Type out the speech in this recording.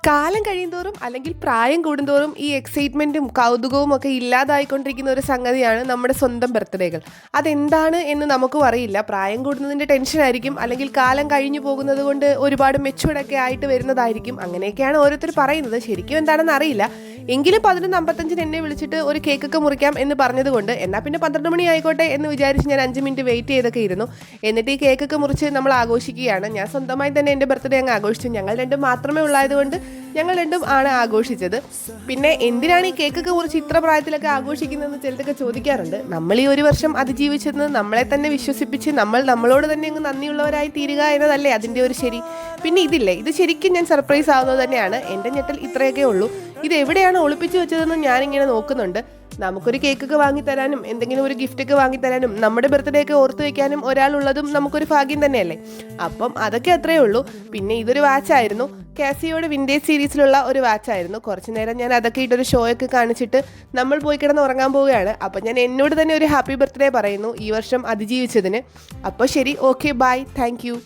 കാലം കഴിയുന്തോറും അല്ലെങ്കിൽ പ്രായം കൂടുന്തോറും ഈ എക്സൈറ്റ്മെൻറ്റും കൗതുകവും ഒക്കെ ഇല്ലാതായിക്കൊണ്ടിരിക്കുന്ന ഒരു സംഗതിയാണ് നമ്മുടെ സ്വന്തം ബർത്ത്ഡേകൾ. അതെന്താണ് എന്ന് നമുക്കും അറിയില്ല. പ്രായം കൂടുന്നതിൻ്റെ ടെൻഷനായിരിക്കും, അല്ലെങ്കിൽ കാലം കഴിഞ്ഞു പോകുന്നത് കൊണ്ട് ഒരുപാട് മെച്ചുവേർഡൊക്കെ ആയിട്ട് വരുന്നതായിരിക്കും. അങ്ങനെയൊക്കെയാണ് ഓരോരുത്തർ പറയുന്നത്. ശരിക്കും എന്താണെന്ന് അറിയില്ല. എങ്കിലും 11:55 എന്നെ വിളിച്ചിട്ട് ഒരു കേക്കൊക്കെ മുറിക്കാം എന്ന് പറഞ്ഞതുകൊണ്ട് എന്നാൽ പിന്നെ 12 മണി ആയിക്കോട്ടെ എന്ന് വിചാരിച്ച് ഞാൻ 5 മിനിറ്റ് വെയിറ്റ് ചെയ്തൊക്കെ ഇരുന്നു. എന്നിട്ട് ഈ കേക്കൊക്കെ മുറിച്ച് നമ്മൾ ആഘോഷിക്കുകയാണ്. ഞാൻ സ്വന്തമായി തന്നെ എൻ്റെ ബർത്ത്ഡേ അങ്ങ് ആഘോഷിച്ചു. ഞങ്ങൾ രണ്ടും മാത്രമേ ഉള്ളായതുകൊണ്ട് ഞങ്ങൾ രണ്ടും ആണ് ആഘോഷിച്ചത്. പിന്നെ എന്തിനാണ് ഈ കേക്കൊക്കെ മുറിച്ച് ഇത്ര പ്രായത്തിലൊക്കെ ആഘോഷിക്കുന്നതെന്ന് ചിലതൊക്കെ ചോദിക്കാറുണ്ട്. നമ്മൾ ഈ ഒരു വർഷം അതിജീവിച്ചെന്ന് നമ്മളെ തന്നെ വിശ്വസിപ്പിച്ച് നമ്മൾ നമ്മളോട് തന്നെ അങ്ങ് നന്ദിയുള്ളവരായി തീരുക എന്നതല്ലേ അതിൻ്റെ ഒരു ശരി. പിന്നെ ഇത് ശരിക്കും ഞാൻ സർപ്രൈസ് ആവുന്നത് തന്നെയാണ്. എൻ്റെ ഞെട്ടൽ ഇത്രയൊക്കെ ഉള്ളൂ. ഇത് എവിടെയാണ് ഒളിപ്പിച്ച് വെച്ചതെന്ന് ഞാനിങ്ങനെ നോക്കുന്നുണ്ട്. നമുക്കൊരു കേക്കൊക്കെ വാങ്ങിത്തരാനും എന്തെങ്കിലും ഒരു ഗിഫ്റ്റൊക്കെ വാങ്ങിത്തരാനും നമ്മുടെ ബർത്ത്ഡേ ഒക്കെ ഓർത്ത് വയ്ക്കാനും ഒരാളുള്ളതും നമുക്കൊരു ഭാഗ്യം തന്നെയല്ലേ. അപ്പം അതൊക്കെ അത്രയേ ഉള്ളൂ. പിന്നെ ഇതൊരു വാച്ചായിരുന്നു. കാസിയോയുടെ വിൻറ്റേജ് സീരീസിലുള്ള ഒരു വാച്ചായിരുന്നു. കുറച്ച് നേരം ഞാൻ അതൊക്കെ ഇട്ടൊരു ഷോ ഒക്കെ കാണിച്ചിട്ട് നമ്മൾ പോയി കിടന്ന് ഉറങ്ങാൻ പോവുകയാണ്. അപ്പം ഞാൻ എന്നോട് തന്നെ ഒരു ഹാപ്പി ബർത്ത്ഡേ പറയുന്നു ഈ വർഷം അതിജീവിച്ചതിന്. അപ്പോൾ ശരി, ഓക്കെ, ബൈ, താങ്ക് യു.